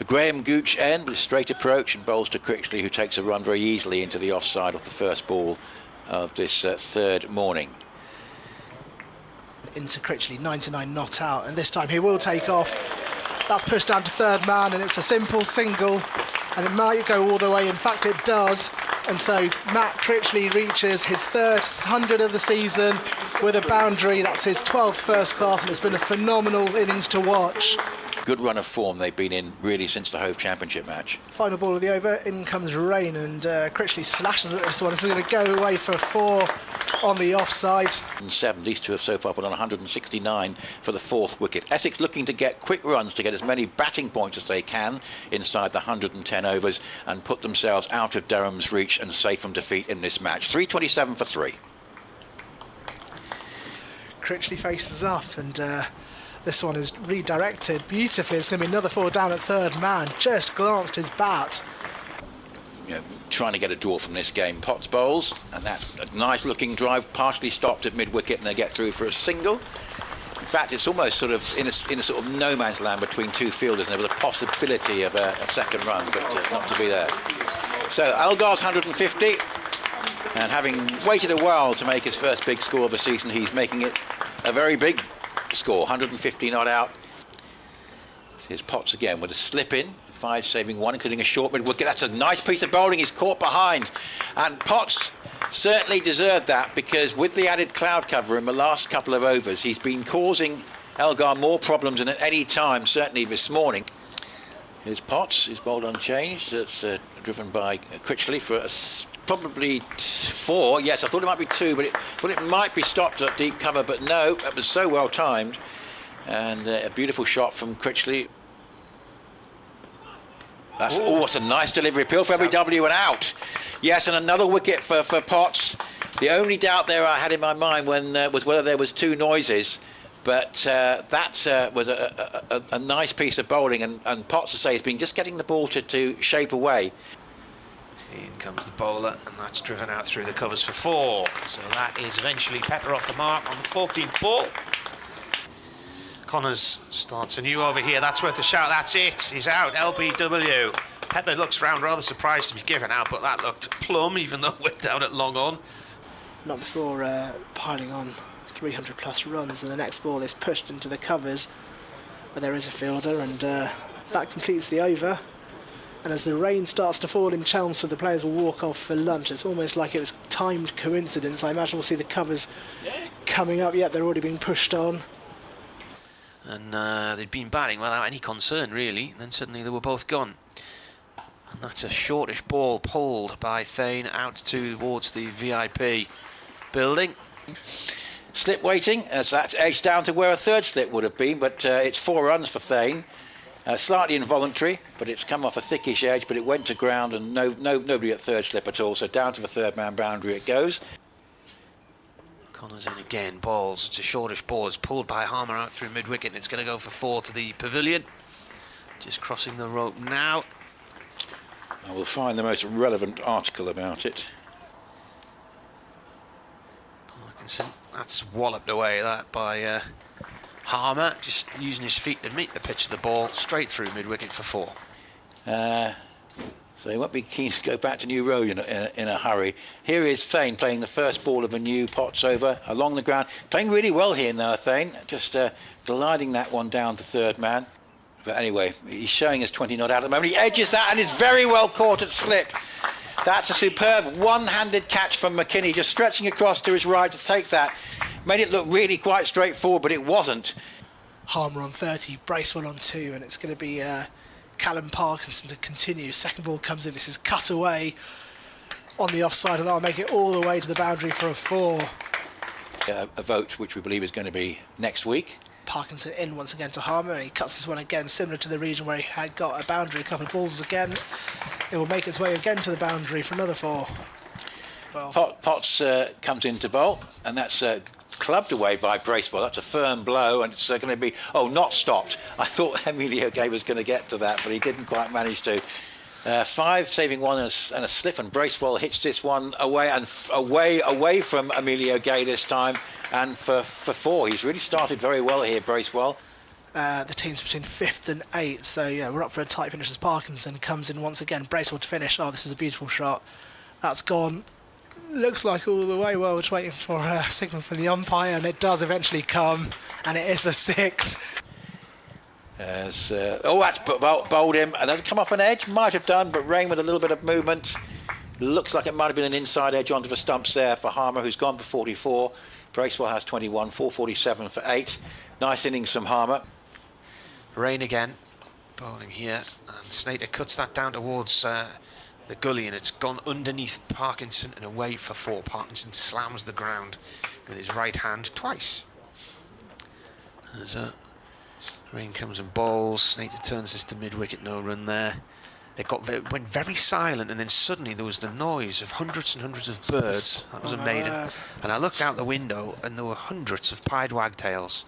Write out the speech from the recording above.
Graham Gooch end with a straight approach and bowls to Critchley, who takes a run very easily into the offside of the first ball of this third morning. Into Critchley, 99 not out, and this time he will take off. That's pushed down to third man, and it's a simple single, and it might go all the way. In fact, it does. And so Matt Critchley reaches his third 100 of the season with a boundary. That's his 12th first class, and it's been a phenomenal innings to watch. Good run of form they've been in really since the Hove Championship match. Final ball of the over, in comes rain, and Critchley slashes at this one. This is going to go away for 4 on the offside. And 7, these two have so far put on 169 for the fourth wicket. Essex looking to get quick runs to get as many batting points as they can inside the 110 overs and put themselves out of Durham's reach and safe from defeat in this match. 327 for 3. Critchley faces up, and this one is redirected beautifully. It's going to be another 4 down at third man. Just glanced his bat. Trying to get a draw from this game. Potts bowls, and that's a nice looking drive, partially stopped at mid-wicket, and they get through for a single. In fact, it's almost sort of in a sort of no man's land between two fielders, and there was a possibility of a second run, but not to be there. So Elgar's 150, and having waited a while to make his first big score of the season, he's making it a very big score, 150 not out. Here's Potts again with a slip in. 5 saving 1, including a short mid-wicket. That's a nice piece of bowling. He's caught behind. And Potts certainly deserved that, because with the added cloud cover in the last couple of overs, he's been causing Elgar more problems than at any time, certainly this morning. Here's Potts, he's bowled unchanged. That's driven by Critchley for probably 4. Yes, I thought it might be 2, but it might be stopped at deep cover, but no, that was so well timed. And a beautiful shot from Critchley. That's, it's a nice delivery. Appeal for LBW and out. Yes, and another wicket for Potts. The only doubt there I had in my mind was whether there was 2 noises, but that was a nice piece of bowling, and Potts, to say, has been just getting the ball to shape away. In comes the bowler, and that's driven out through the covers for 4. So that is eventually Pepper off the mark on the 14th ball. Connors starts anew over here. That's worth a shout. That's it. He's out. LBW. Pepper looks round rather surprised to be given out, but that looked plumb, even though we're down at long on. Not before piling on 300 plus runs, and the next ball is pushed into the covers where there is a fielder, and that completes the over. And as the rain starts to fall in Chelmsford, the players will walk off for lunch. It's almost like it was timed coincidence. I imagine we'll see the covers coming up, yet they're already being pushed on. And they'd been batting without any concern, really, and then suddenly they were both gone. And that's a shortish ball pulled by Thain out towards the VIP building. Slip waiting, as that's edged down to where a third slip would have been, but it's 4 runs for Thain. Slightly involuntary, but it's come off a thickish edge, but it went to ground, and nobody at third slip at all, so down to the third man boundary it goes. Connors in again, balls. It's a shortish ball. It's pulled by Harmer out through mid-wicket, and it's going to go for 4 to the pavilion. Just crossing the rope now. I will find the most relevant article about it. Parkinson, that's walloped away, that by Harmer, just using his feet to meet the pitch of the ball, straight through mid-wicket for 4. So he won't be keen to go back to New Road in a hurry. Here is Thain playing the first ball of a new Potts over along the ground. Playing really well here now, Thain. Just gliding that one down to third man. But anyway, he's showing us 20 not out at the moment. He edges that and is very well caught at slip. That's a superb one-handed catch from McKinney, just stretching across to his right to take that. Made it look really quite straightforward, but it wasn't. Harmer on 30, Bracewell on 2, and it's going to be Callum Parkinson to continue. Second ball comes in. This is cut away on the offside, and that'll make it all the way to the boundary for a 4. A vote which we believe is going to be next week. Parkinson in once again to Harmer, and he cuts this one again, similar to the region where he had got a boundary, a couple of balls again. It will make its way again to the boundary for another 4. Well, Potts comes in to bowl, and that's clubbed away by Bracewell. That's a firm blow, and it's going to be not stopped. I thought Emilio Gay was going to get to that, but he didn't quite manage to. 5 saving 1 and a slip, and Bracewell hits this one away and away from Emilio Gay this time, and for 4. He's really started very well here, Bracewell. the teams between 5th and 8th. So yeah, we're up for a tight finish as Parkinson comes in once again. Bracewell to finish. Oh, this is a beautiful shot. That's gone. Looks like all the way. Well, we're just waiting for a signal from the umpire, and it does eventually come, and it is a 6. That's bowled him, and then come off an edge. Might have done, but Rain with a little bit of movement. Looks like it might have been an inside edge onto the stumps there for Harmer, who's gone for 44. Bracewell has 21, 447 for 8. Nice innings from Harmer. Rain again, bowling here, and Snater cuts that down towards the gully, and it's gone underneath Parkinson and away for 4. Parkinson slams the ground with his right hand twice. As Rain comes and bowls, Snater turns this to mid-wicket, no run there. Went very silent, and then suddenly there was the noise of hundreds and hundreds of birds. That was a maiden. And I looked out the window, and there were hundreds of pied wagtails.